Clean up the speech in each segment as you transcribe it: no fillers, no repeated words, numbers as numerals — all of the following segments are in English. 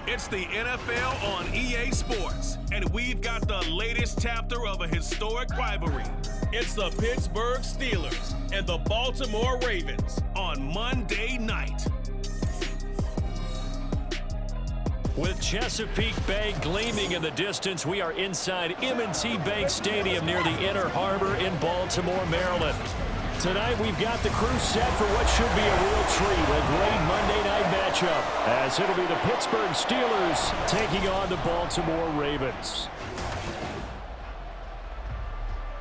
It's the NFL on EA Sports, and we've got the latest chapter of a historic rivalry. It's the Pittsburgh Steelers and the Baltimore Ravens on Monday night. With Chesapeake Bay gleaming in the distance, we are inside M&T Bank Stadium near the Inner Harbor in Baltimore, Maryland. Tonight, we've got the crew set for what should be a real treat, a great Monday night matchup, as it'll be the Pittsburgh Steelers taking on the Baltimore Ravens.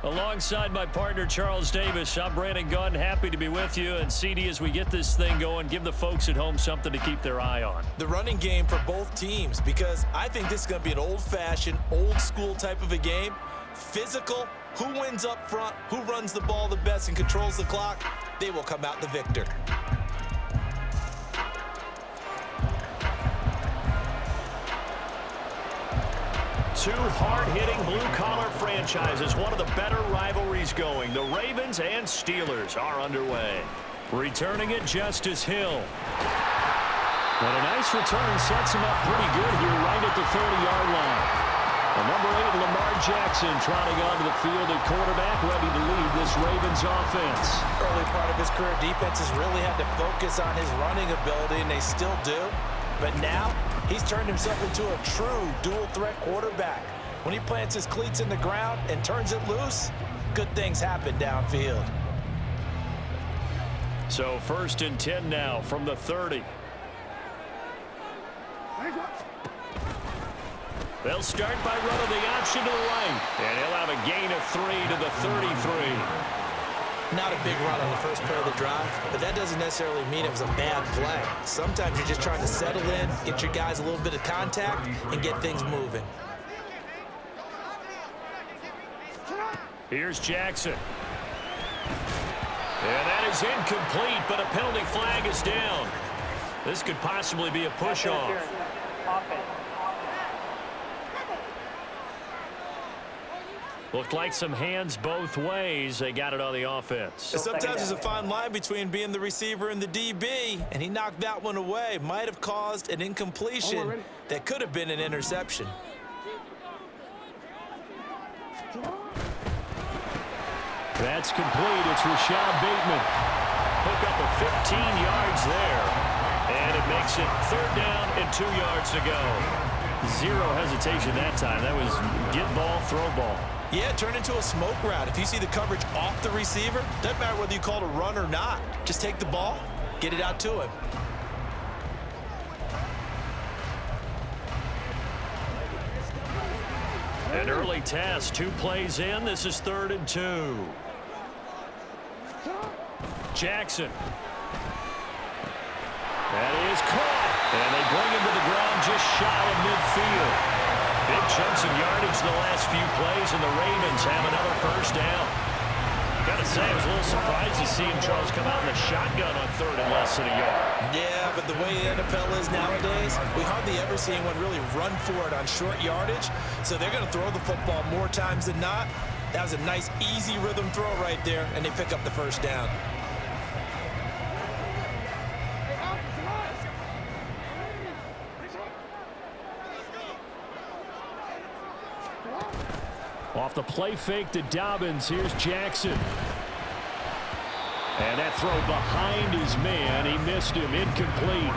Alongside my partner, Charles Davis, I'm Brandon Gunn, happy to be with you. And CD, as we get this thing going, give the folks at home something to keep their eye on. The running game for both teams, because I think this is going to be an old-fashioned, old-school type of a game. Physical, who wins up front, who runs the ball the best and controls the clock, they will come out the victor. Two hard-hitting blue-collar franchises, one of the better rivalries going. The Ravens and Steelers are underway. Returning it, Justice Hill. And a nice return sets him up pretty good here right at the 30-yard line. The number 8, Lamar Jackson, trotting onto the field at quarterback, ready to lead this Ravens offense. Early part of his career, defenses really had to focus on his running ability, and they still do. But now, he's turned himself into a true dual-threat quarterback. When he plants his cleats in the ground and turns it loose, good things happen downfield. So 1st and 10 now from the 30. They'll start by running the option to the right, and he'll have a gain of 3 to the 33. Not a big run on the first play of the drive, but that doesn't necessarily mean it was a bad play. Sometimes you're just trying to settle in, get your guys a little bit of contact, and get things moving. Here's Jackson. And that is incomplete, but a penalty flag is down. This could possibly be a push-off. Looked like some hands both ways. They got it on the offense. And sometimes there's a fine line between being the receiver and the DB, and he knocked that one away. Might have caused an incompletion that could have been an interception. That's complete. It's Rashad Bateman. Hook up of 15 yards there. And it makes it 3rd down and 2 yards to go. Zero hesitation that time. That was get ball, throw ball. Yeah, turn into a smoke route. If you see the coverage off the receiver, doesn't matter whether you call it a run or not. Just take the ball, get it out to him. An early task, 2 plays in. This is 3rd and 2. Jackson. That is caught. And they bring him to the ground just shy of midfield. Big chunks of yardage the last few plays, and the Ravens have another 1st down. Got to say, I was a little surprised to see him, Charles, come out in the shotgun on 3rd and less than a yard. Yeah, but the way the NFL is nowadays, we hardly ever see anyone really run for it on short yardage. So they're going to throw the football more times than not. That was a nice, easy rhythm throw right there, and they pick up the 1st down. Off the play fake to Dobbins, here's Jackson. And that throw behind his man, he missed him, incomplete.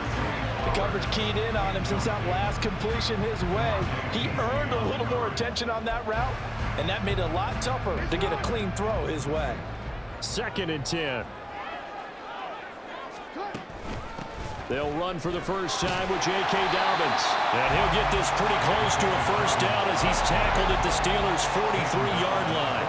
The coverage keyed in on him since that last completion his way. He earned a little more attention on that route, and that made it a lot tougher to get a clean throw his way. 2nd and 10. They'll run for the first time with J.K. Dobbins. And he'll get this pretty close to a 1st down as he's tackled at the Steelers' 43-yard line.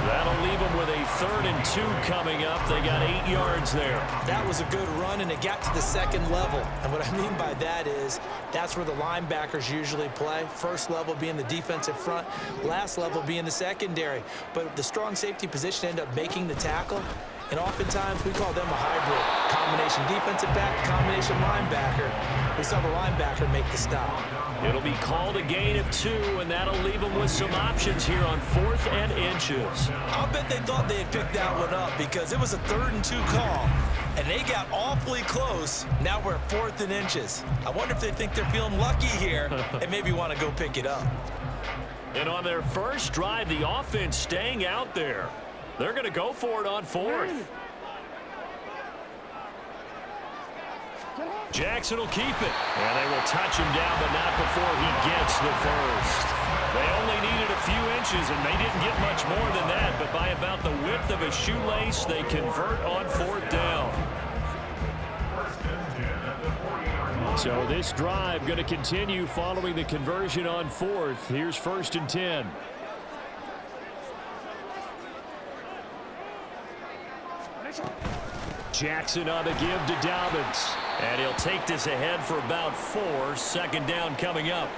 That'll leave them with a 3rd and 2 coming up. They got 8 yards there. That was a good run, and it got to the 2nd level. And what I mean by that is that's where the linebackers usually play. 1st level being the defensive front, last level being the secondary. But the strong safety position ended up making the tackle. And oftentimes we call them a hybrid. Combination defensive back, combination linebacker. We saw the linebacker make the stop. It'll be called a gain of 2, and that'll leave them with some options here on 4th and inches. I'll bet they thought they had picked that one up because it was a 3rd and 2 call. And they got awfully close. Now we're 4th and inches. I wonder if they think they're feeling lucky here and maybe want to go pick it up. And on their first drive, the offense staying out there. They're going to go for it on 4th. Jackson will keep it. And they will touch him down, but not before he gets the first. They only needed a few inches, and they didn't get much more than that. But by about the width of a shoelace, they convert on 4th down. So this drive going to continue following the conversion on 4th. Here's 1st and 10. Jackson on the give to Dobbins. And he'll take this ahead for about 4. 2nd down coming up.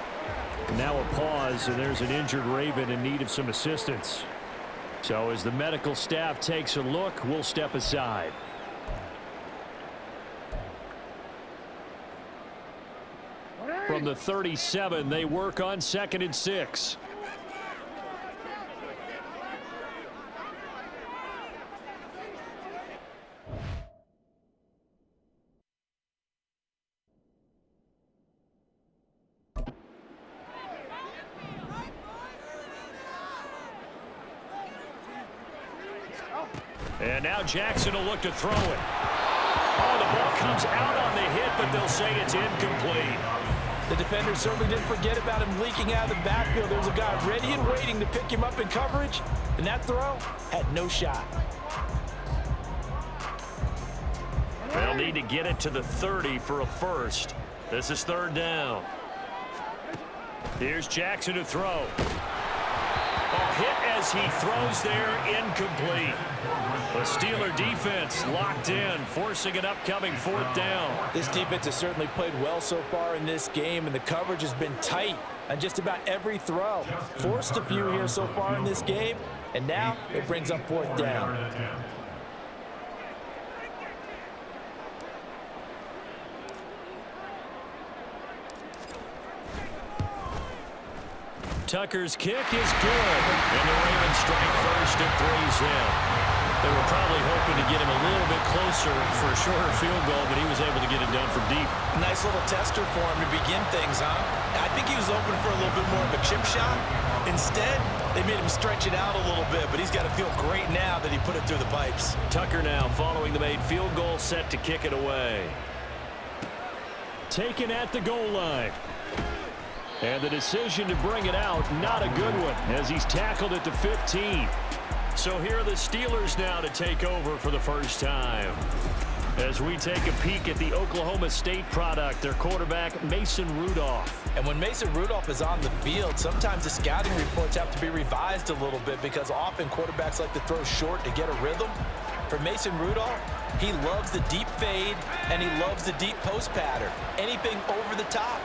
Now a pause, and there's an injured Raven in need of some assistance. So as the medical staff takes a look, we'll step aside. From the 37, they work on 2nd and 6. And now Jackson will look to throw it. Oh, the ball comes out on the hit, but they'll say it's incomplete. The defender certainly didn't forget about him leaking out of the backfield. There was a guy ready and waiting to pick him up in coverage, and that throw had no shot. They'll need to get it to the 30 for a first. This is 3rd down. Here's Jackson to throw. A hit as he throws there, incomplete. The Steeler defense locked in, forcing an upcoming 4th down. This defense has certainly played well so far in this game, and the coverage has been tight on just about every throw. Forced a few here so far in this game, and now it brings up 4th down. Tucker's kick is good, and the Ravens strike first and 3's in. They were probably hoping to get him a little bit closer for a shorter field goal, but he was able to get it done from deep. Nice little tester for him to begin things, huh? I think he was open for a little bit more of a chip shot. Instead, they made him stretch it out a little bit, but he's got to feel great now that he put it through the pipes. Tucker now following the made field goal, set to kick it away. Taken at the goal line. And the decision to bring it out, not a good one, as he's tackled at the 15. So here are the Steelers now to take over for the first time. As we take a peek at the Oklahoma State product, their quarterback, Mason Rudolph. And when Mason Rudolph is on the field, sometimes the scouting reports have to be revised a little bit because often quarterbacks like to throw short to get a rhythm. For Mason Rudolph, he loves the deep fade, and he loves the deep post pattern. Anything over the top.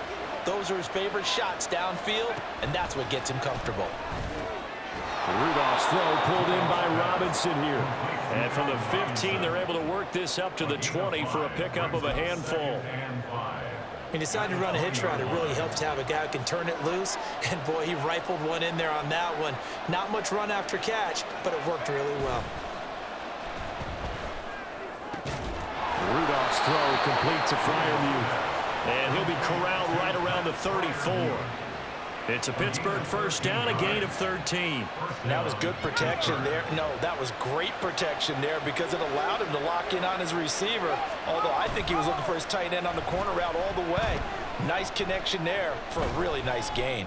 Those are his favorite shots downfield, and that's what gets him comfortable. Rudolph's throw pulled in by Robinson here. And from the 15, they're able to work this up to the 20 for a pickup of a handful. He decided to run a hitch route. It really helps to have a guy who can turn it loose. And, boy, he rifled one in there on that one. Not much run after catch, but it worked really well. Rudolph's throw complete to Freiermuth. And he'll be corralled right around the 34. It's a Pittsburgh first down, a gain of 13. That was good protection there. No, that was great protection there because it allowed him to lock in on his receiver. Although I think he was looking for his tight end on the corner route all the way. Nice connection there for a really nice gain.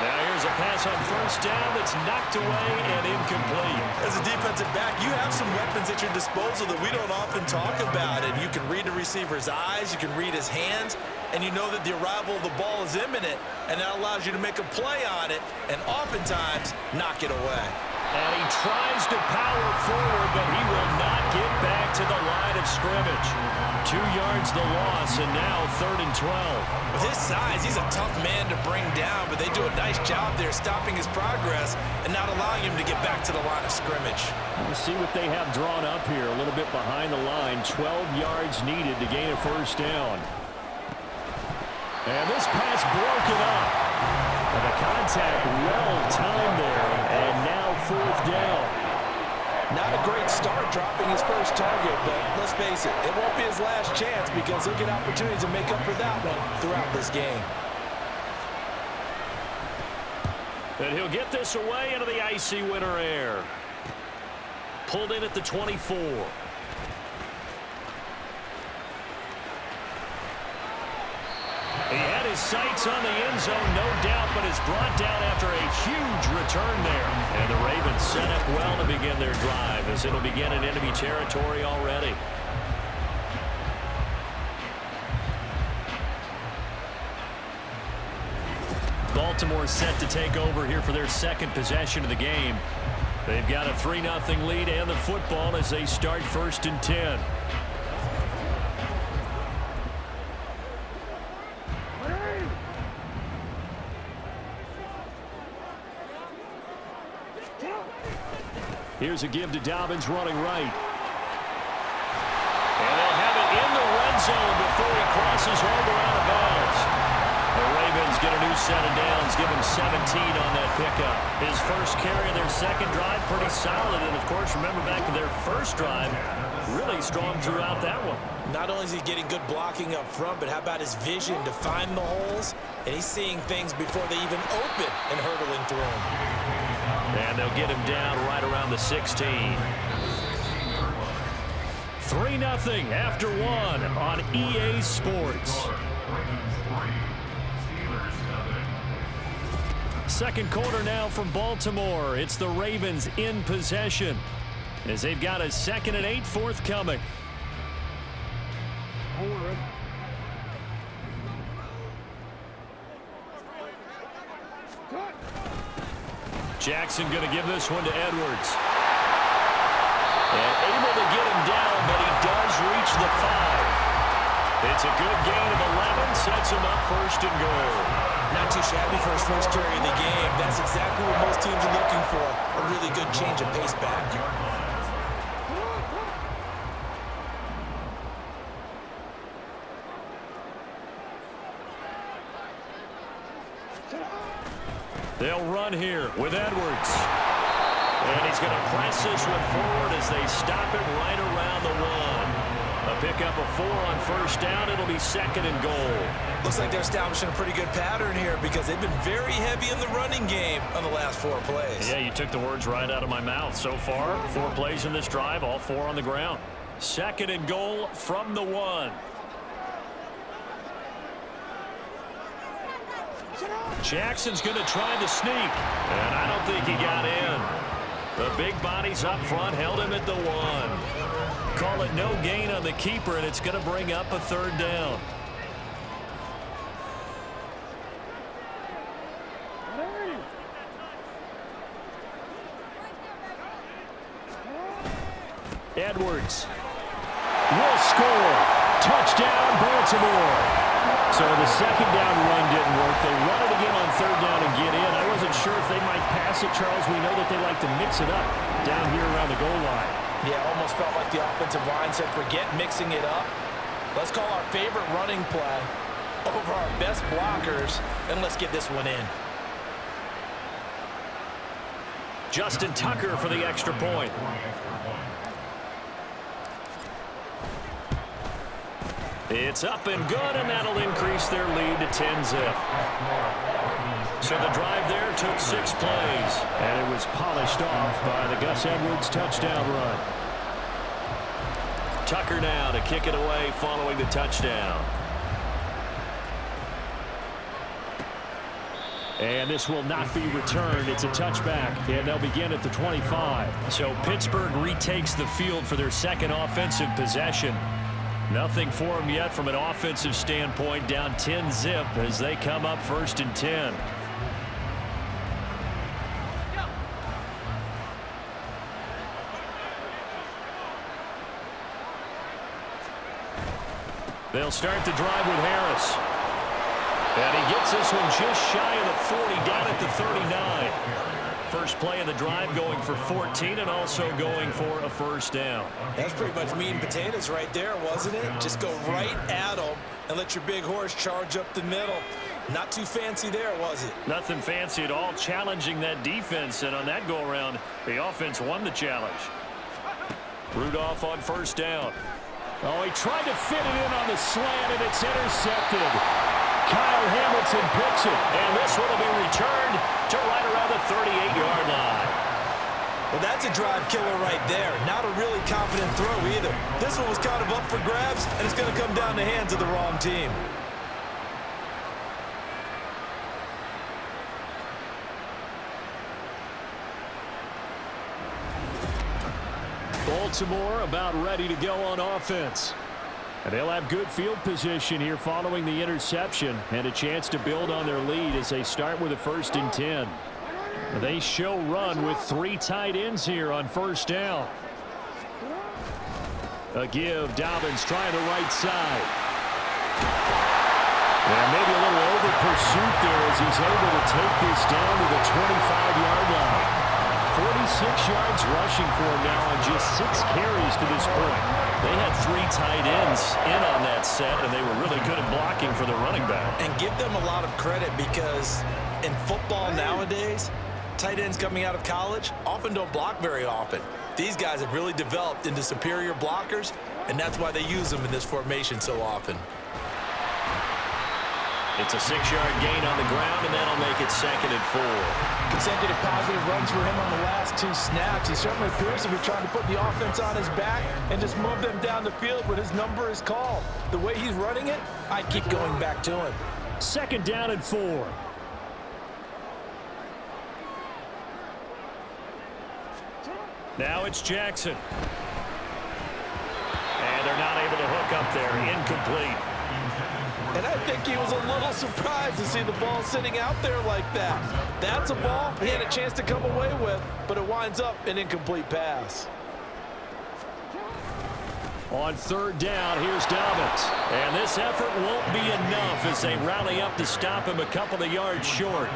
Now here's a pass on first down that's knocked away and incomplete. As a defensive back, you have some weapons at your disposal that we don't often talk about. And you can read the receiver's eyes, you can read his hands, and you know that the arrival of the ball is imminent, and that allows you to make a play on it and oftentimes knock it away. And he tries to power forward, but he will not get back to the line of scrimmage. 2 yards the loss, and now 3rd and 12. With his size, he's a tough man to bring down, but they do a nice job there stopping his progress and not allowing him to get back to the line of scrimmage. We'll see what they have drawn up here, a little bit behind the line. 12 yards needed to gain a first down. And this pass broken up. And the contact well timed there, and now 4th down. Not a great start dropping his first target, but let's face it, it won't be his last chance because he'll get opportunities to make up for that one throughout this game. And he'll get this away into the icy winter air. Pulled in at the 24. He had his sights on the end zone, no doubt, but is brought down after a huge return there. And the Ravens set up well to begin their drive as it'll begin in enemy territory already. Baltimore set to take over here for their second possession of the game. They've got a 3-0 lead and the football as they start 1st and 10. Here's a give to Dobbins running right. And they'll have it in the red zone before he crosses over out of bounds. The Ravens get a new set of downs, give him 17 on that pickup. His first carry of their second drive, pretty solid. And, of course, remember back to their first drive, really strong throughout that one. Not only is he getting good blocking up front, but how about his vision to find the holes? And he's seeing things before they even open and hurdling through them. And they'll get him down right around the 16. 3-0 after 1 on EA Sports. Second quarter now from Baltimore. It's the Ravens in possession as they've got a 2nd and 8 forthcoming. Jackson going to give this one to Edwards. And able to get him down, but he does reach the 5. It's a good gain of 11, sets him up 1st and goal. Not too shabby for his first carry of the game. That's exactly what most teams are looking for. A really good change of pace back. They'll run here with Edwards. And he's going to press this one forward as they stop it right around the 1. A pickup of 4 on 1st down. It'll be 2nd and goal. Looks like they're establishing a pretty good pattern here because they've been very heavy in the running game on the last 4 plays. Yeah, you took the words right out of my mouth. So far, 4 plays in this drive, all 4 on the ground. 2nd and goal from the 1. Jackson's going to try the sneak, and I don't think he got in. The big bodies up front held him at the 1. Call it no gain on the keeper, and it's going to bring up a 3rd down. Edwards will score. Touchdown, Baltimore. So the 2nd down run didn't work. They run it again on 3rd down and get in. I wasn't sure if they might pass it, Charles. We know that they like to mix it up down here around the goal line. Yeah, almost felt like the offensive line said, forget mixing it up. Let's call our favorite running play over our best blockers, and let's get this one in. Justin Tucker for the extra point. It's up and good, and that'll increase their lead to 10-zip. So the drive there took 6 plays, and it was polished off by the Gus Edwards touchdown run. Tucker now to kick it away following the touchdown. And this will not be returned. It's a touchback, and they'll begin at the 25. So Pittsburgh retakes the field for their second offensive possession. Nothing for them yet from an offensive standpoint, down 10-zip as they come up 1st and 10. They'll start the drive with Harris. And he gets this one just shy of the 40, down at the 39. First play of the drive going for 14 and also going for a 1st down. That's pretty much meat and potatoes right there, wasn't it? Just go right at them and let your big horse charge up the middle. Not too fancy there, was it? Nothing fancy at all, challenging that defense. And on that go-around, the offense won the challenge. Rudolph on first down. Oh, he tried to fit it in on the slant, and it's intercepted. Kyle Hamilton picks it, and this one will be returned to right around the 38-yard line. Well, that's a drive killer right there. Not a really confident throw either. This one was kind of up for grabs, and it's going to come down the hands of the wrong team. Baltimore about ready to go on offense. And they'll have good field position here following the interception and a chance to build on their lead as they start with a 1st and 10. They show run with 3 tight ends here on first down. A give. Dobbins trying the right side. And maybe a little over pursuit there as he's able to take this down to the 25-yard line. 46 yards rushing for him now on just 6 carries to this point. They had 3 tight ends in on that set, and they were really good at blocking for the running back. And give them a lot of credit because in football nowadays, tight ends coming out of college often don't block very often. These guys have really developed into superior blockers, and that's why they use them in this formation so often. It's a 6-yard gain on the ground, and that'll make it 2nd and 4. Consecutive positive runs for him on the last 2 snaps. He certainly appears to be trying to put the offense on his back and just move them down the field when his number is called. The way he's running it, I keep going back to him. 2nd down and 4. Now it's Jackson. And they're not able to hook up there. Incomplete. And I think he was a little surprised to see the ball sitting out there like that. That's a ball he had a chance to come away with, but it winds up an incomplete pass. On 3rd down, here's Dobbins. And this effort won't be enough as they rally up to stop him a couple of yards short.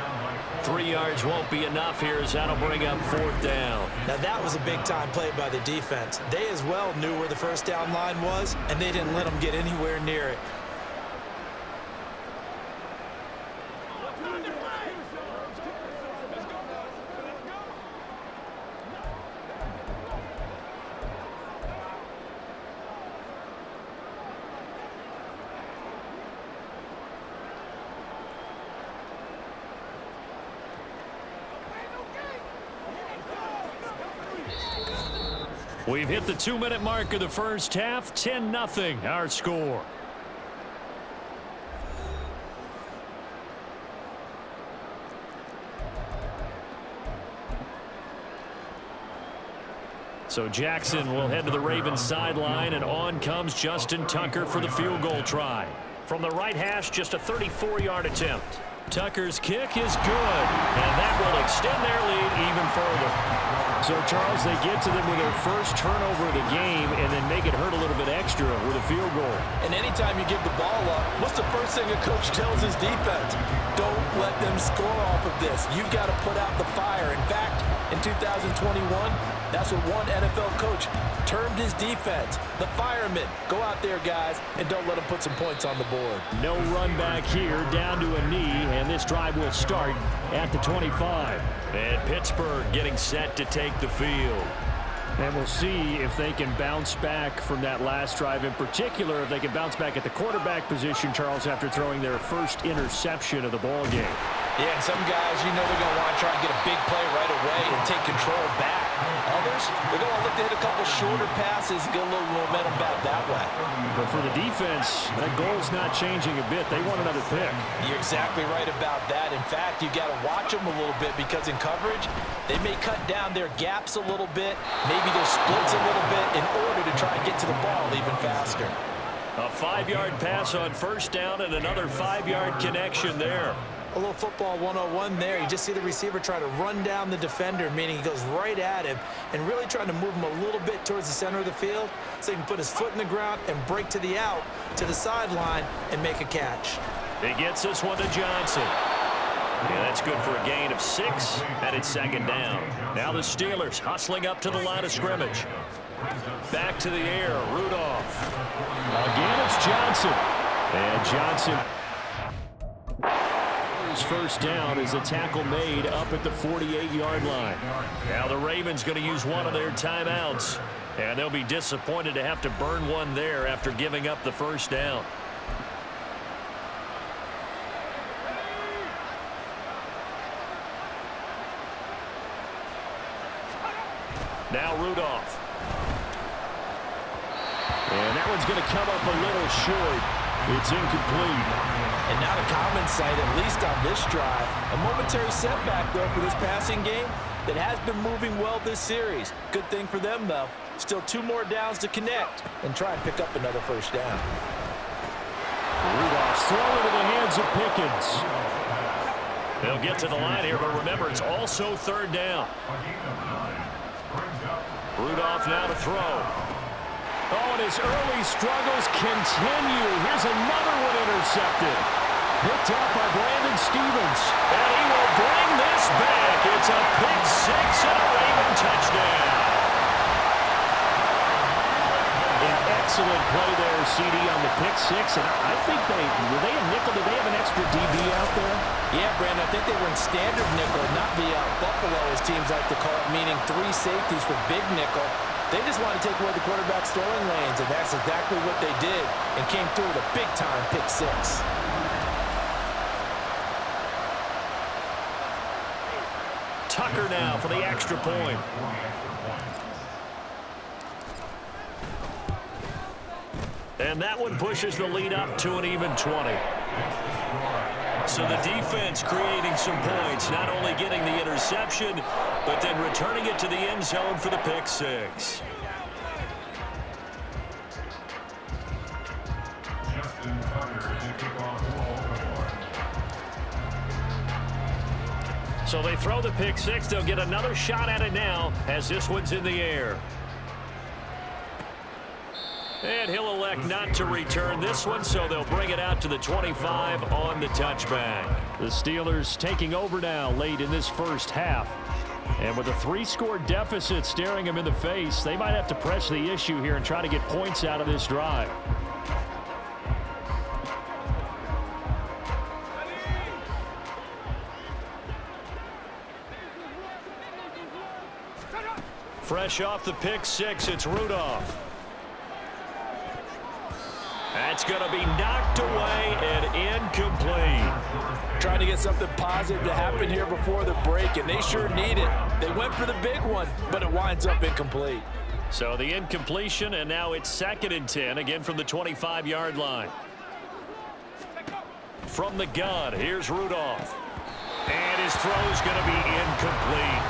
3 yards won't be enough here as that'll bring up 4th down. Now that was a big-time play by the defense. They as well knew where the first down line was, and they didn't let them get anywhere near it. We've hit the 2-minute mark of the first half. 10-0 our score. So Jackson will head to the Ravens sideline, and on comes Justin Tucker for the field goal try. From the right hash, just a 34-yard attempt. Tucker's kick is good, and that will extend their lead even further. So, Charles, they get to them with their first turnover of the game and then make it hurt a little bit extra with a field goal. And anytime you give the ball up, what's the first thing a coach tells his defense? Don't let them score off of this. You've got to put out the fire. In fact, in 2021, that's what one NFL coach termed his defense. The firemen. Go out there, guys, and don't let them put some points on the board. No run back here, down to a knee, and this drive will start at the 25. And Pittsburgh getting set to take the field. And we'll see if they can bounce back from that last drive. In particular, if they can bounce back at the quarterback position, Charles, after throwing their first interception of the ball game. Yeah, and some guys, you know they're going to want to try and get a big play right away and take control back. Others, they're going to look to hit a couple shorter passes, get a little momentum back that way. But for the defense, that goal's not changing a bit. They want another pick. You're exactly right about that. In fact, you got to watch them a little bit because in coverage, they may cut down their gaps a little bit, maybe their splits a little bit in order to try and get to the ball even faster. A 5-yard pass on first down and another 5-yard connection there. A little football 101 there. You just see the receiver try to run down the defender, meaning he goes right at him and really trying to move him a little bit towards the center of the field so he can put his foot in the ground and break to the out, to the sideline, and make a catch. He gets this one to Johnson. Yeah, that's good for a gain of 6, and it's 2nd down. Now the Steelers hustling up to the line of scrimmage. Back to the air, Rudolph. Again, it's Johnson. And Johnson. First down is a tackle made up at the 48-yard line. Now the Ravens going to use one of their timeouts. And they'll be disappointed to have to burn one there after giving up the first down. Now Rudolph. And that one's going to come up a little short. It's incomplete. And not a common sight, at least on this drive. A momentary setback, though, for this passing game that has been moving well this series. Good thing for them, though. Still 2 more downs to connect and try and pick up another first down. Rudolph throw into the hands of Pickens. They'll get to the line here, but remember, it's also 3rd down. Rudolph now to throw. Oh, and his early struggles continue. Here's another one intercepted. Picked up by Brandon Stevens. And he will bring this back. It's a pick 6 and a Raven touchdown. An excellent play there, CD, on the pick 6. And I think were they a nickel? Did they have an extra DB out there? Yeah, Brandon, I think they were in standard nickel, not the Buffalo, as teams like to call it, meaning 3 safeties for big nickel. They just want to take away the quarterback's throwing lanes, and that's exactly what they did and came through with a big-time pick 6. Tucker now for the extra point. And that one pushes the lead up to an even 20. So the defense creating some points, not only getting the interception, but then returning it to the end zone for the pick 6. So they throw the pick 6. They'll get another shot at it now as this one's in the air. And he'll elect not to return this one, so they'll bring it out to the 25 on the touchback. The Steelers taking over now late in this first half. And with a 3-score deficit staring them in the face, they might have to press the issue here and try to get points out of this drive. Fresh off the pick 6, it's Rudolph. That's going to be knocked away and incomplete. Trying to get something positive to happen here before the break, and they sure need it. They went for the big one, but it winds up incomplete. So the incompletion, and now it's 2nd and 10, again from the 25-yard line. From the gun, here's Rudolph. And his throw's going to be incomplete.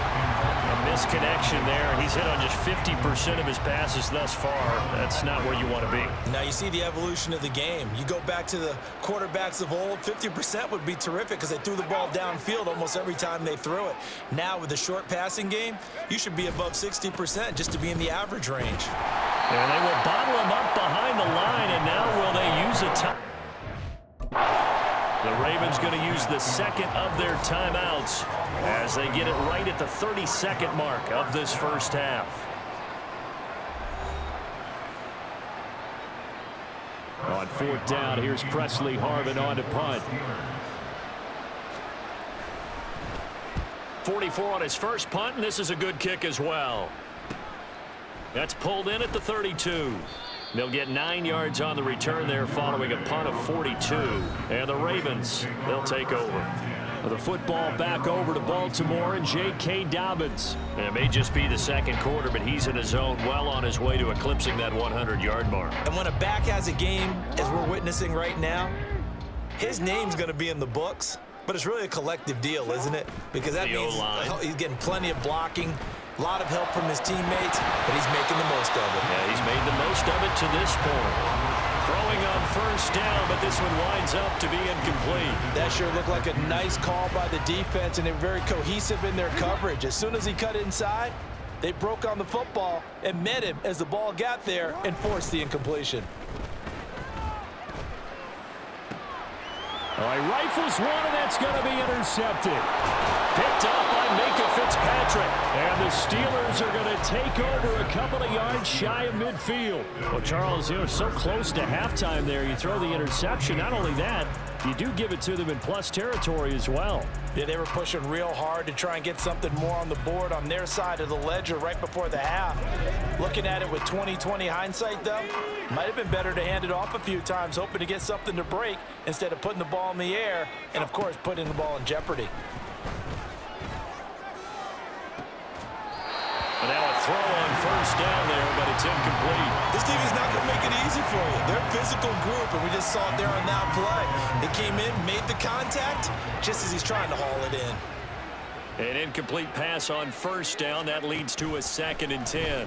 A misconnection there. He's hit on just 50% of his passes thus far. That's not where you want to be. Now you see the evolution of the game. You go back to the quarterbacks of old, 50% would be terrific because they threw the ball downfield almost every time they threw it. Now with the short passing game, you should be above 60% just to be in the average range. And they will bottle him up behind the line, and now will they use a time? The Ravens going to use the 2nd of their timeouts as they get it right at the 32nd mark of this first half. On 4th down, here's Presley Harvin on to punt. 44 on his first punt, and this is a good kick as well. That's pulled in at the 32. They'll get 9 yards on the return there following a punt of 42. And the Ravens, they'll take over. The football back over to Baltimore and J.K. Dobbins. And it may just be the 2nd quarter, but he's in his zone well on his way to eclipsing that 100-yard mark. And when a back has a game, as we're witnessing right now, his name's going to be in the books. But it's really a collective deal, isn't it? Because that means he's getting plenty of blocking. A lot of help from his teammates, but he's making the most of it. Yeah, he's made the most of it to this point. Throwing on 1st down, but this one winds up to be incomplete. That sure looked like a nice call by the defense, and they're very cohesive in their coverage. As soon as he cut inside, they broke on the football and met him as the ball got there and forced the incompletion. All right, rifles one, and that's going to be intercepted. Picked up by Minka Fitzpatrick. And the Steelers are going to take over a couple of yards shy of midfield. Well, Charles, you know, so close to halftime there. You throw the interception. Not only that, you do give it to them in plus territory as well. Yeah, they were pushing real hard to try and get something more on the board on their side of the ledger right before the half. Looking at it with 20/20 hindsight, though, might have been better to hand it off a few times, hoping to get something to break instead of putting the ball in the air and, of course, putting the ball in jeopardy. And now a throw on first down there, but it's incomplete. This team is not going to make it easy for you. They're a physical group, and we just saw it there on that play. They came in, made the contact, just as he's trying to haul it in. An incomplete pass on first down. That leads to a 2nd and 10.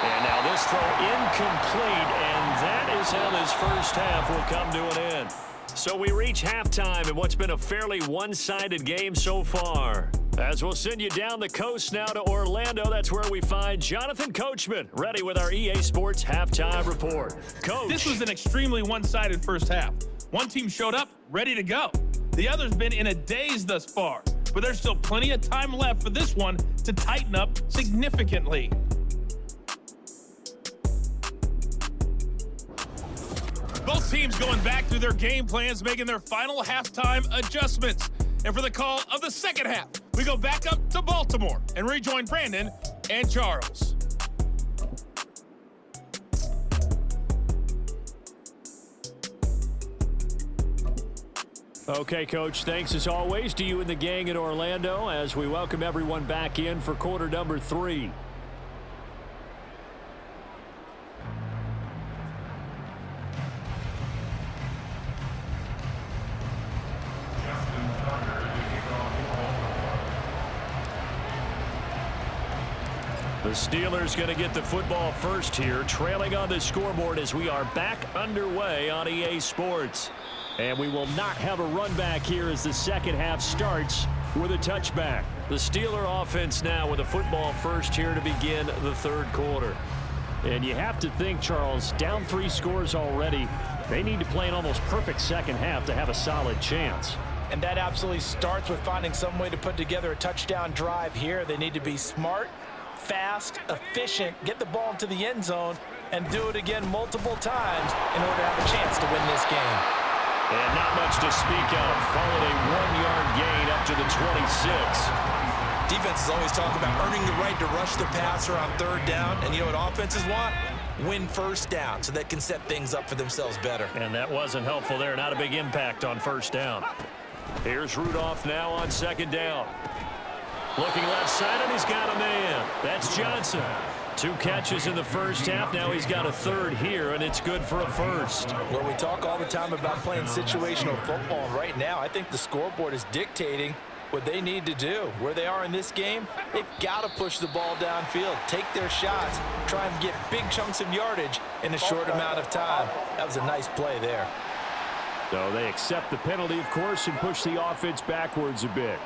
And now this throw incomplete, and that is how this first half will come to an end. So we reach halftime in what's been a fairly one-sided game so far. As we'll send you down the coast now to Orlando, that's where we find Jonathan Coachman, ready with our EA Sports Halftime Report. Coach. This was an extremely one-sided first half. One team showed up, ready to go. The other's been in a daze thus far, but there's still plenty of time left for this one to tighten up significantly. Both teams going back through their game plans, making their final halftime adjustments. And for the call of the second half, we go back up to Baltimore and rejoin Brandon and Charles. Okay, Coach, thanks as always to you and the gang in Orlando as we welcome everyone back in for quarter number 3. The Steelers going to get the football first here, trailing on the scoreboard as we are back underway on EA Sports. And we will not have a run back here as the second half starts with a touchback. The Steeler offense now with a football first here to begin the third quarter. And you have to think, Charles, down 3 scores already. They need to play an almost perfect second half to have a solid chance. And that absolutely starts with finding some way to put together a touchdown drive here. They need to be smart, fast, efficient, get the ball into the end zone, and do it again multiple times in order to have a chance to win this game. And not much to speak of. Call it a 1-yard gain up to the 26. Defenses always talk about earning the right to rush the passer on third down, and you know what offenses want? Win first down so they can set things up for themselves better. And that wasn't helpful there. Not a big impact on first down. Here's Rudolph now on second down. Looking left side, and he's got a man. That's Johnson. 2 catches in the first half. Now he's got a third here, and it's good for a first. Well, we talk all the time about playing situational football, and right now I think the scoreboard is dictating what they need to do. Where they are in this game, they've got to push the ball downfield, take their shots, try and get big chunks of yardage in a short amount of time. That was a nice play there. So they accept the penalty, of course, and push the offense backwards a bit.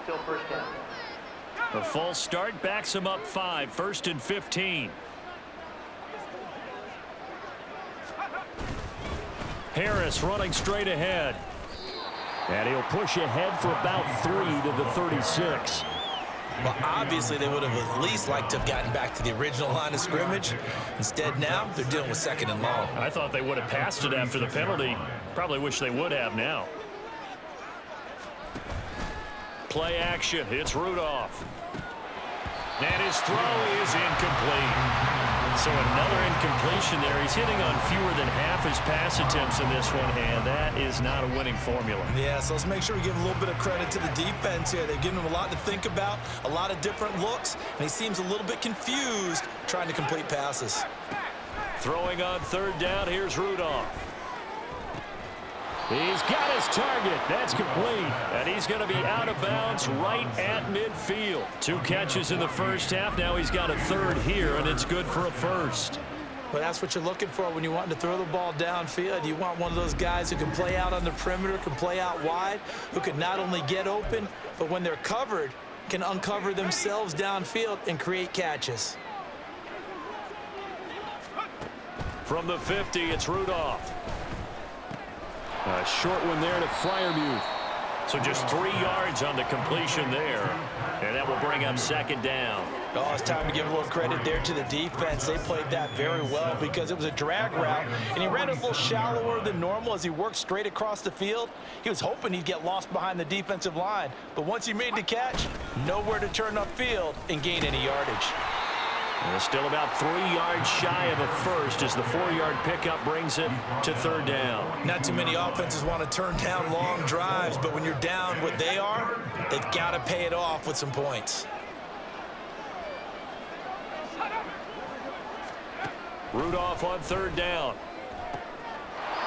Still first down. A false start backs him up 5, 1st and 15. Harris running straight ahead. And he'll push ahead for about 3 to the 36. Well, obviously they would have at least liked to have gotten back to the original line of scrimmage. Instead now, they're dealing with 2nd and long. I thought they would have passed it after the penalty. Probably wish they would have now. Play action. It's Rudolph. And his throw is incomplete. So another incompletion there. He's hitting on fewer than half his pass attempts in this one, and that is not a winning formula. Yeah, so let's make sure we give a little bit of credit to the defense here. They've given him a lot to think about, a lot of different looks, and he seems a little bit confused trying to complete passes. Throwing on third down, here's Rudolph. He's got his target. That's complete. And he's going to be out of bounds right at midfield. 2 catches in the first half. Now he's got a third here, and it's good for a first. Well, that's what you're looking for when you want to throw the ball downfield. You want one of those guys who can play out on the perimeter, can play out wide, who can not only get open, but when they're covered, can uncover themselves downfield and create catches. From the 50, it's Rudolph. A short one there to Freiermuth. So just 3 yards on the completion there. And that will bring up second down. Oh, it's time to give a little credit there to the defense. They played that very well because it was a drag route, and he ran a little shallower than normal as he worked straight across the field. He was hoping he'd get lost behind the defensive line, but once he made the catch, nowhere to turn upfield and gain any yardage. And still about 3 yards shy of a first as the 4-yard pickup brings it to third down. Not too many offenses want to turn down long drives, but when you're down what they are, they've got to pay it off with some points. Rudolph on third down.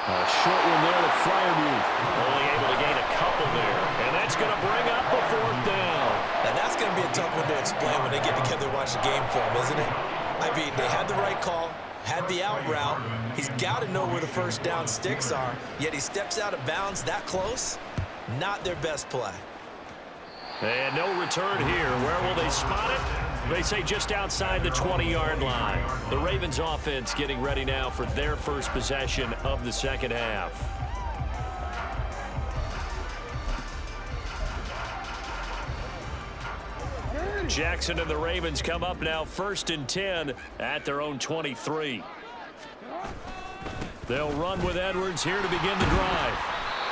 A short one there to Freiermuth. Only able to gain a couple there. And that's going to bring up the fourth down. Now that's going to be a tough one to explain when they get together and watch the game film, isn't it? I mean, they had the right call, had the out route. He's got to know where the first down sticks are, yet he steps out of bounds that close. Not their best play. And no return here. Where will they spot it? They say just outside the 20-yard line. The Ravens offense getting ready now for their first possession of the second half. Jackson and the Ravens come up now 1st and 10 at their own 23. They'll run with Edwards here to begin the drive.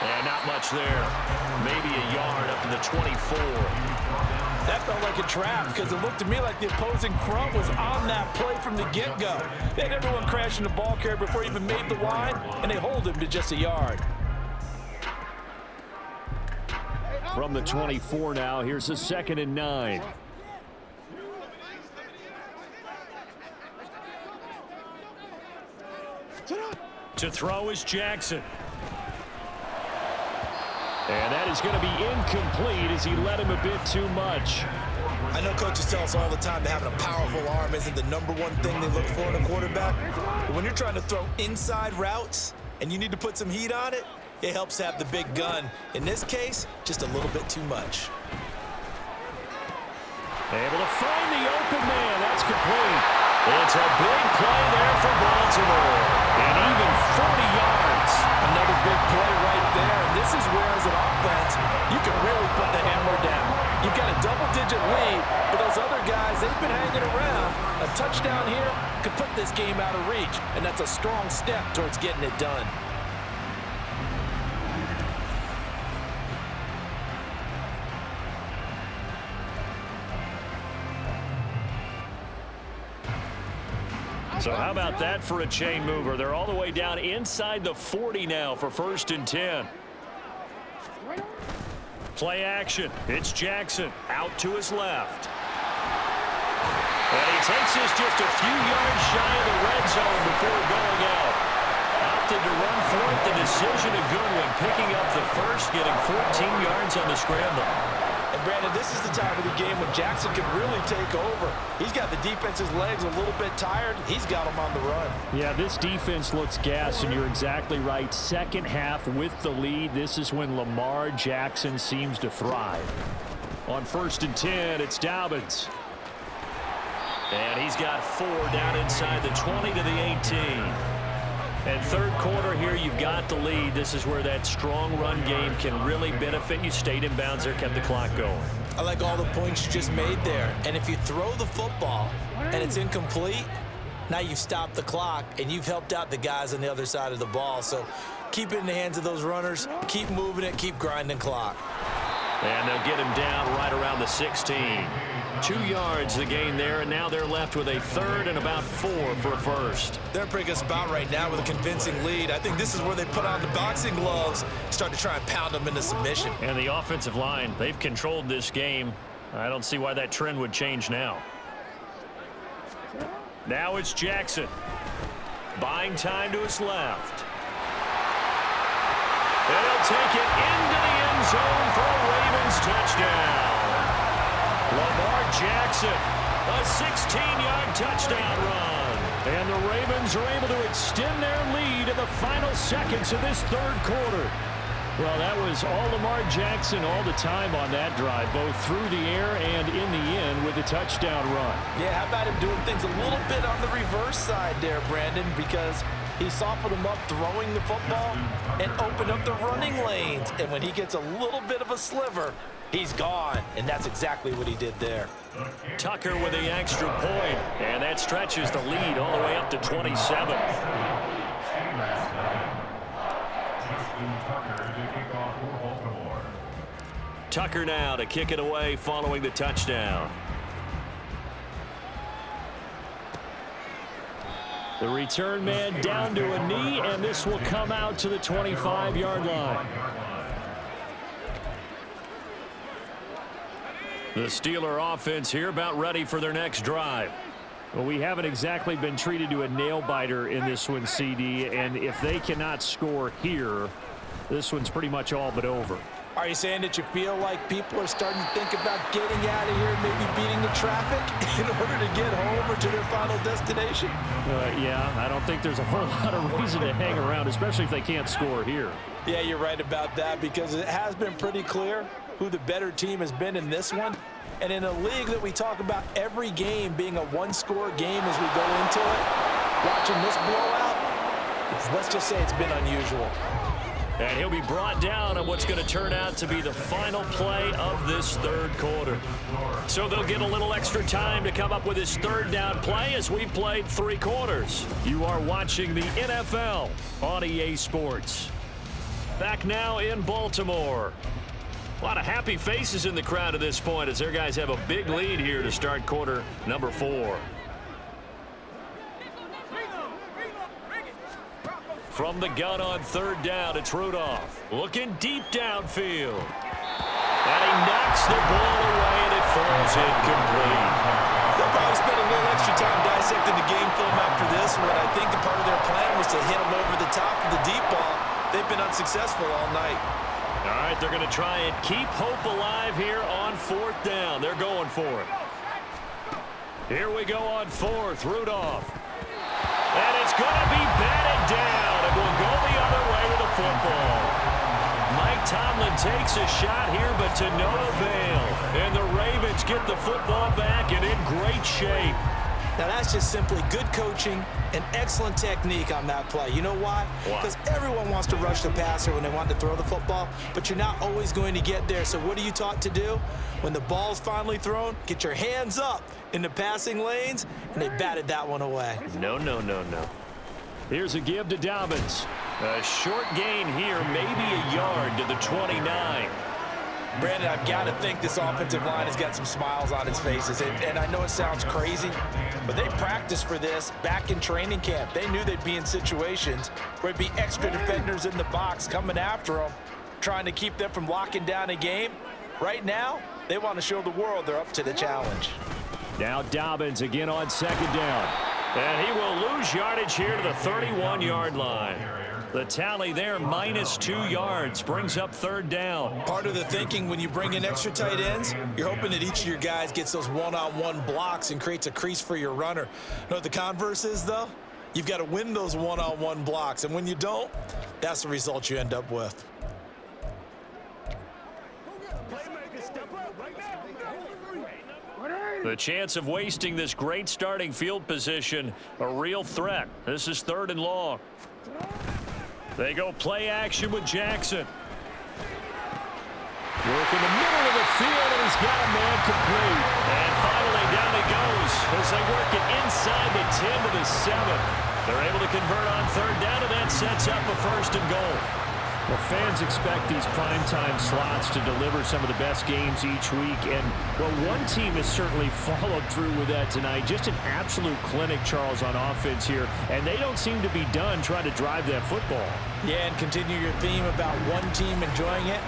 And not much there. Maybe a yard up to the 24. That felt like a trap because it looked to me like the opposing front was on that play from the get-go. They had everyone crashing the ball carrier before he even made the line, and they hold him to just a yard. From the 24 now, here's a 2nd and 9. To throw is Jackson. And that is going to be incomplete as he led him a bit too much. I know coaches tell us all the time that having a powerful arm isn't the #1 thing they look for in a quarterback. But when you're trying to throw inside routes and you need to put some heat on it, it helps to have the big gun. In this case, just a little bit too much. Able to find the open man. That's complete. It's a big play there for Baltimore. And even 40 yards. Another big play right there. And this is where, as an offense, you can really put the hammer down. You've got a double-digit lead, but those other guys, they've been hanging around. A touchdown here could put this game out of reach, and that's a strong step towards getting it done. So how about that for a chain mover? They're all the way down inside the 40 now for 1st and 10. Play action. It's Jackson out to his left. And he takes this just a few yards shy of the red zone before going out. Opted to run for it. The decision a good one. Picking up the first, getting 14 yards on the scramble. And Brandon, this is the time of the game when Jackson can really take over. He's got the defense's legs a little bit tired. He's got them on the run. Yeah, this defense looks gassed, and you're exactly right. Second half with the lead, this is when Lamar Jackson seems to thrive. On 1st and 10, it's Dobbins. And he's got 4 down inside the 20 to the 18. And third quarter here, you've got the lead. This is where that strong run game can really benefit you. Stayed in bounds there, kept the clock going. I like all the points you just made there. And if you throw the football and it's incomplete, now you've stopped the clock and you've helped out the guys on the other side of the ball. So keep it in the hands of those runners. Keep moving it. Keep grinding clock. And they'll get him down right around the 16. 2 yards the gain there, and now they're left with a 3rd and about 4 for a first. They're in a pretty good spot right now with a convincing lead. I think this is where they put on the boxing gloves, start to try and pound them into submission. And the offensive line, they've controlled this game. I don't see why that trend would change now. Now it's Jackson. Buying time to his left. And he'll take it into the end zone for a Ravens touchdown. Lamar Jackson, a 16-yard touchdown run. And the Ravens are able to extend their lead in the final seconds of this third quarter. Well, that was all Lamar Jackson all the time on that drive, both through the air and in the end with a touchdown run. Yeah, how about him doing things a little bit on the reverse side there, Brandon, because He softened him up throwing the football and opened up the running lanes. And when he gets a little bit of a sliver, he's gone. And that's exactly what he did there. Tucker with the extra point, and that stretches the lead all the way up to 27. Tucker now to kick it away following the touchdown. The return man down to a knee, and this will come out to the 25-yard line. The Steeler offense here about ready for their next drive. Well, we haven't exactly been treated to a nail-biter in this one, CD, and if they cannot score here, this one's pretty much all but over. Are you saying that you feel like people are starting to think about getting out of here and maybe beating the traffic in order to get home or to their final destination? Yeah, I don't think there's a whole lot of reason to hang around, especially if they can't score here. Yeah, you're right about that, because it has been pretty clear who the better team has been in this one. And in a league that we talk about every game being a one-score game as we go into it, watching this blowout, let's just say it's been unusual. And he'll be brought down on what's going to turn out to be the final play of this third quarter. So they'll get a little extra time to come up with his third down play as we played 3 quarters. You are watching the NFL on EA Sports. Back now in Baltimore. A lot of happy faces in the crowd at this point as their guys have a big lead here to start quarter number 4. From the gun on third down, it's Rudolph. Looking deep downfield. And he knocks the ball away, and it falls incomplete. They'll probably spend a little extra time dissecting the game film after this one. I think the part of their plan was to hit him over the top of the deep ball. They've been unsuccessful all night. All right, they're going to try and keep hope alive here on 4th down. They're going for it. Here we go on 4th, Rudolph. And it's going to be batted down, and we'll go the other way with the football. Mike Tomlin takes a shot here, but to no avail. And the Ravens get the football back and in great shape. Now, that's just simply good coaching and excellent technique on that play. You know why? Because everyone wants to rush the passer when they want to throw the football, but you're not always going to get there. So what are you taught to do? When the ball's finally thrown, get your hands up in the passing lanes, and they batted that one away. No. Here's a give to Dobbins. A short gain here, maybe a yard to the 29. Brandon, I've got to think this offensive line has got some smiles on its faces. And I know it sounds crazy, but they practiced for this back in training camp. They knew they'd be in situations where it'd be extra defenders in the box coming after them, trying to keep them from locking down a game. Right now, they want to show the world they're up to the challenge. Now Dobbins again on 2nd down. And he will lose yardage here to the 31-yard line. The tally there, -2 yards, brings up 3rd down. Part of the thinking when you bring in extra tight ends, you're hoping that each of your guys gets those one-on-one blocks and creates a crease for your runner. You know what the converse is, though? You've got to win those one-on-one blocks, and when you don't, that's the result you end up with. The chance of wasting this great starting field position, a real threat. This is 3rd and long. They go play action with Jackson. Work in the middle of the field, and he's got a man complete. And finally, down he goes as they work it inside the 10 to the 7. They're able to convert on 3rd down, and that sets up a 1st and goal. Well, fans expect these primetime slots to deliver some of the best games each week, and well, one team has certainly followed through with that tonight. Just an absolute clinic, Charles, on offense here, and they don't seem to be done trying to drive that football. Yeah, and continue your theme about one team enjoying it.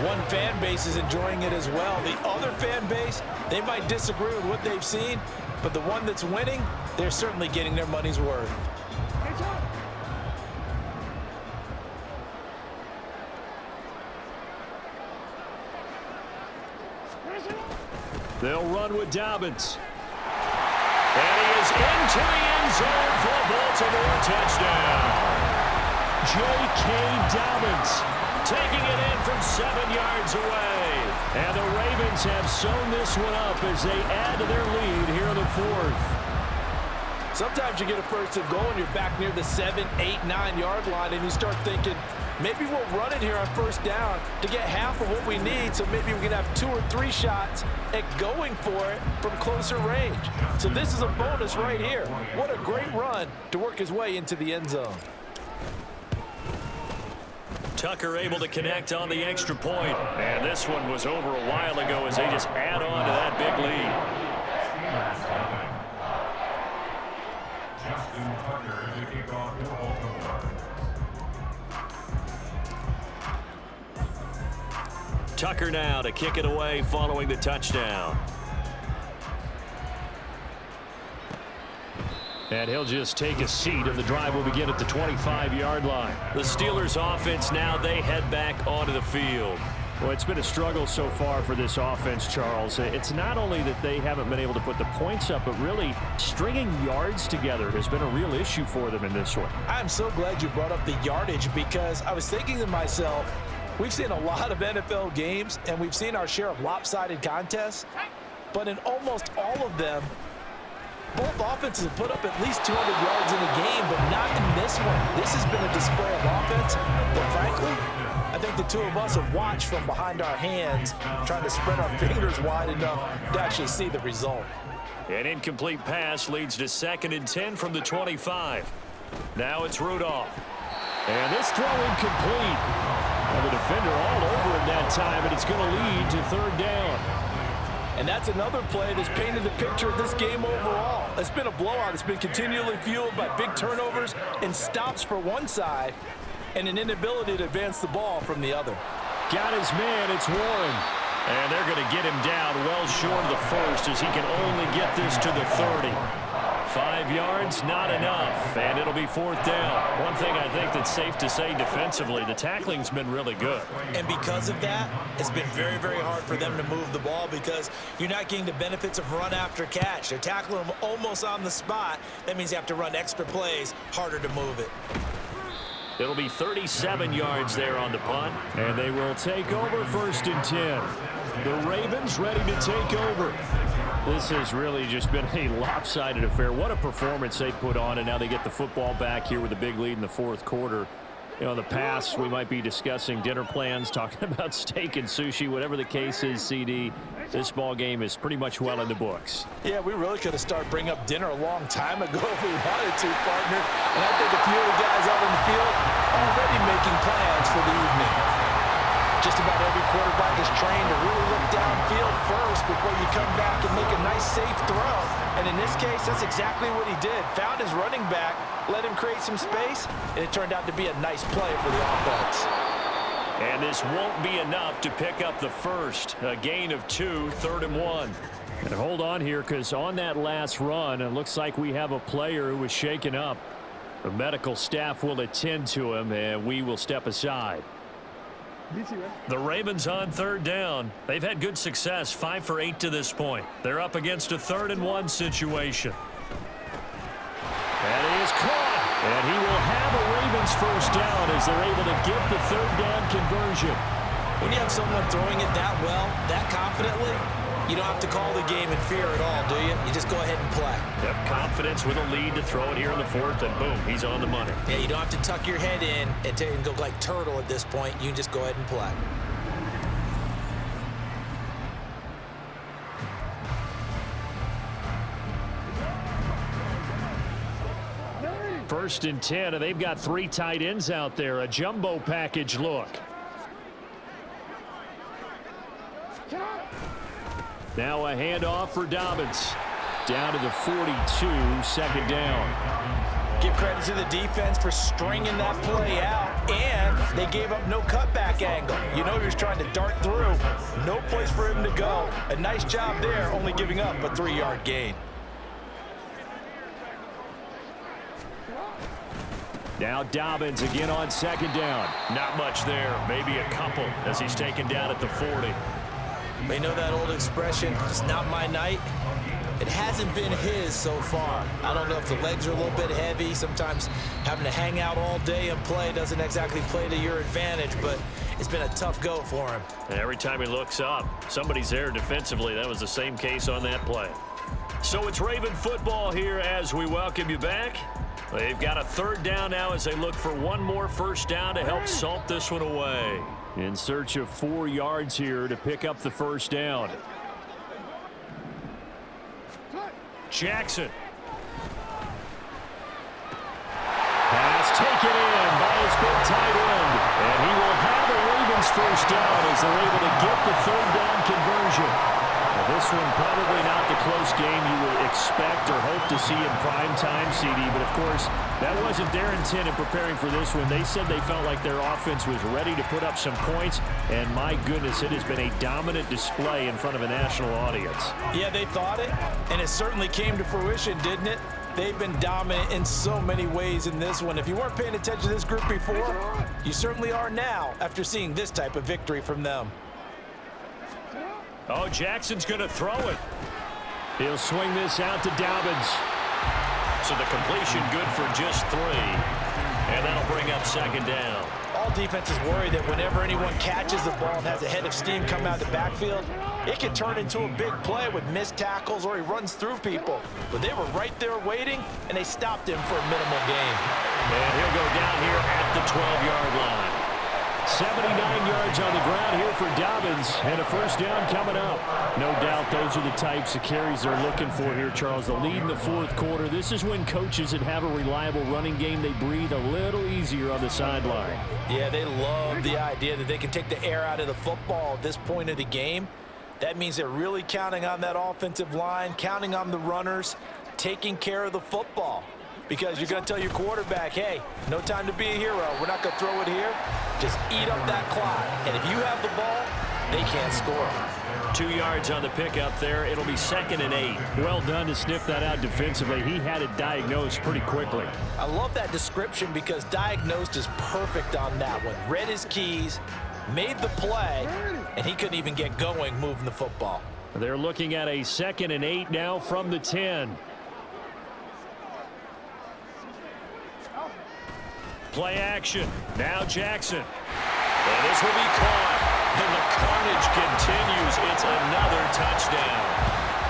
One fan base is enjoying it as well. The other fan base, they might disagree with what they've seen, but the one that's winning, they're certainly getting their money's worth. They'll run with Dobbins. And he is into the end zone for a Baltimore touchdown. J.K. Dobbins taking it in from 7 yards away. And the Ravens have sewn this one up as they add to their lead here in the 4th. Sometimes you get a first and goal and you're back near the 7, 8, 9-yard line, and you start thinking, maybe we'll run it here on first down to get half of what we need, so maybe we can have 2 or 3 shots at going for it from closer range. So this is a bonus right here. What a great run to work his way into the end zone. Tucker able to connect on the extra point. And this one was over a while ago as they just add on to that big lead. Tucker now to kick it away following the touchdown. And he'll just take a seat, and the drive will begin at the 25-yard line. The Steelers offense now, they head back onto the field. Well, it's been a struggle so far for this offense, Charles. It's not only that they haven't been able to put the points up, but really stringing yards together has been a real issue for them in this one. I'm so glad you brought up the yardage, because I was thinking to myself, we've seen a lot of NFL games, and we've seen our share of lopsided contests, but in almost all of them, both offenses have put up at least 200 yards in a game, but not in this one. This has been a display of offense that, frankly, I think the two of us have watched from behind our hands, trying to spread our fingers wide enough to actually see the result. An incomplete pass leads to 2nd and 10 from the 25. Now it's Rudolph. And this throw incomplete. Well, the defender all over him that time, and it's going to lead to 3rd down. And that's another play that's painted the picture of this game overall. It's been a blowout. It's been continually fueled by big turnovers and stops for one side and an inability to advance the ball from the other. Got his man. It's Warren. And they're going to get him down well short of the first as he can only get this to the 30. 5 yards, not enough, and it'll be 4th down. One thing I think that's safe to say defensively, the tackling's been really good. And because of that, it's been very, very hard for them to move the ball because you're not getting the benefits of run after catch. They're tackling them almost on the spot. That means you have to run extra plays, harder to move it. It'll be 37 yards there on the punt. And they will take over 1st and 10. The Ravens ready to take over. This has really just been a lopsided affair. What a performance they put on, and now they get the football back here with a big lead in the 4th quarter. You know, in the past, we might be discussing dinner plans, talking about steak and sushi, whatever the case is, CD. This ball game is pretty much well in the books. Yeah, we really could have started bringing up dinner a long time ago if we wanted to, partner. And I think a few of the guys out in the field are already making plans for the evening. Just about every quarterback is trained to really look downfield first before you come back and make a nice, safe throw. And in this case, that's exactly what he did. Found his running back, let him create some space, and it turned out to be a nice play for the offense. And this won't be enough to pick up the first. A gain of 2, 3rd and 1. And hold on here, because on that last run, it looks like we have a player who was shaken up. The medical staff will attend to him, and we will step aside. The Ravens on 3rd down. They've had good success, 5 for 8 to this point. They're up against a 3rd and 1 situation. That is caught. And he will have a Ravens 1st down as they're able to get the 3rd down conversion. When you have someone throwing it that well, that confidently, you don't have to call the game in fear at all, do you? You just go ahead and play. Yep, confidence with a lead to throw it here in the 4th, and boom, he's on the money. Yeah, you don't have to tuck your head in and go like turtle at this point. You can just go ahead and play. First and 10, and they've got 3 tight ends out there. A jumbo package look. Now a handoff for Dobbins. Down to the 42, 2nd down. Give credit to the defense for stringing that play out, and they gave up no cutback angle. You know he was trying to dart through. No place for him to go. A nice job there, only giving up a 3-yard gain. Now Dobbins again on 2nd down. Not much there, maybe a couple as he's taken down at the 40. They know that old expression, it's not my night. It hasn't been his so far. I don't know if the legs are a little bit heavy. Sometimes having to hang out all day and play doesn't exactly play to your advantage, but it's been a tough go for him. And every time he looks up, somebody's there defensively. That was the same case on that play. So it's Raven football here as we welcome you back. They've got a third down now as they look for one more first down to help salt this one away. In search of 4 yards here to pick up the first down. Jackson. Pass taken in by his big tight end. And he will have the Ravens first down as they're able to get the third down conversion. Now, this one probably not the close game you would expect or hope to see in prime time, CD. But, of course, that wasn't their intent in preparing for this one. They said they felt like their offense was ready to put up some points. And, my goodness, it has been a dominant display in front of a national audience. Yeah, they thought it, and it certainly came to fruition, didn't it? They've been dominant in so many ways in this one. If you weren't paying attention to this group before, you certainly are now after seeing this type of victory from them. Oh, Jackson's going to throw it. He'll swing this out to Dobbins. So the completion good for just 3. And that'll bring up second down. All defenses worry that whenever anyone catches the ball and has a head of steam come out of the backfield, it can turn into a big play with missed tackles or he runs through people. But they were right there waiting, and they stopped him for a minimal gain. And he'll go down here at the 12-yard line. 79 yards on the ground here for Dobbins, and a first down coming up. No doubt those are the types of carries they're looking for here, Charles. The lead in the fourth quarter. This is when coaches that have a reliable running game, they breathe a little easier on the sideline. Yeah, they love the idea that they can take the air out of the football at this point of the game. That means they're really counting on that offensive line, counting on the runners, taking care of the football. Because you're going to tell your quarterback, hey, no time to be a hero. We're not going to throw it here. Just eat up that clock. And if you have the ball, they can't score. 2 yards on the pickup there. It'll be 2nd and 8. Well done to sniff that out defensively. He had it diagnosed pretty quickly. I love that description because diagnosed is perfect on that one. Read his keys, made the play, and he couldn't even get going moving the football. They're looking at a 2nd and 8 now from the 10. Play action. Now Jackson. And this will be caught. And the carnage continues. It's another touchdown.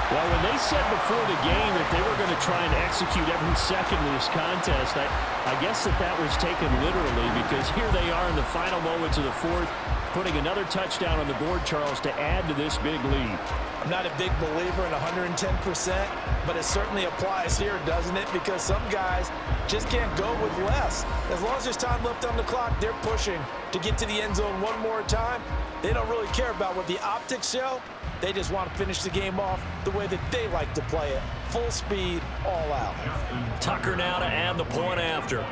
Well, when they said before the game that they were going to try and execute every second of this contest, I guess that was taken literally because here they are in the final moments of the fourth, putting another touchdown on the board, Charles, to add to this big lead. I'm not a big believer in 110%, but it certainly applies here, doesn't it? Because some guys just can't go with less. As long as there's time left on the clock, they're pushing to get to the end zone one more time. They don't really care about what the optics show. They just want to finish the game off the way that they like to play it. Full speed, all out. Tucker now to add the point after.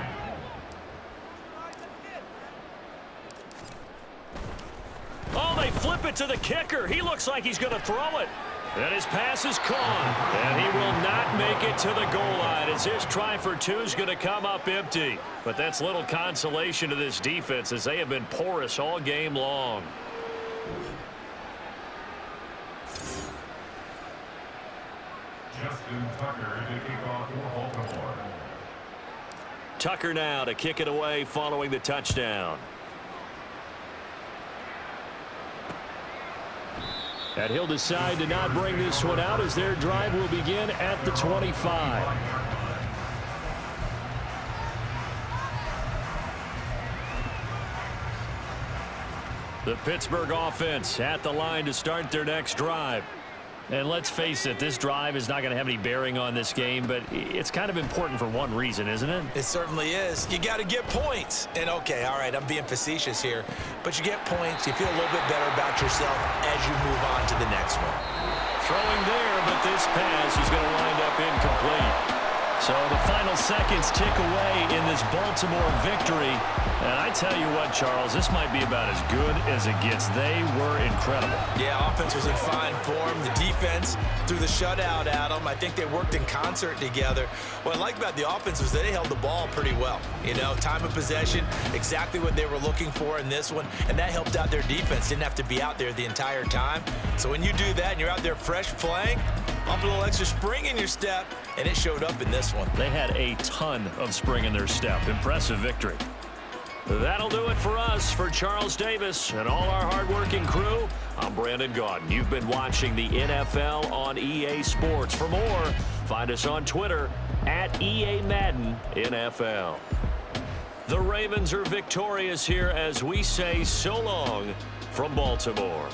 Oh, they flip it to the kicker. He looks like he's going to throw it. And his pass is caught. And he will not make it to the goal line as his try for 2 is going to come up empty. But that's little consolation to this defense as they have been porous all game long. Justin Tucker to kick off for Baltimore. Tucker now to kick it away following the touchdown. And he'll decide to not bring this one out as their drive will begin at the 25. The Pittsburgh offense at the line to start their next drive. And let's face it, this drive is not going to have any bearing on this game, but it's kind of important for one reason, isn't it? It certainly is. You got to get points. And, okay, all right, I'm being facetious here, but you get points. You feel a little bit better about yourself as you move on to the next one. Throwing there, but this pass is going to wind up incomplete. So the final seconds tick away in this Baltimore victory. And I tell you what, Charles, this might be about as good as it gets. They were incredible. Yeah, offense was in fine form. The defense threw the shutout at them. I think they worked in concert together. What I like about the offense was they held the ball pretty well. You know, time of possession, exactly what they were looking for in this one. And that helped out their defense. Didn't have to be out there the entire time. So when you do that and you're out there fresh playing, pump a little extra spring in your step, and it showed up in this one. They had a ton of spring in their step. Impressive victory. That'll do it for us. For Charles Davis and all our hardworking crew, I'm Brandon Gaudin. You've been watching the NFL on EA Sports. For more, find us on Twitter at EA Madden NFL. The Ravens are victorious here as we say so long from Baltimore.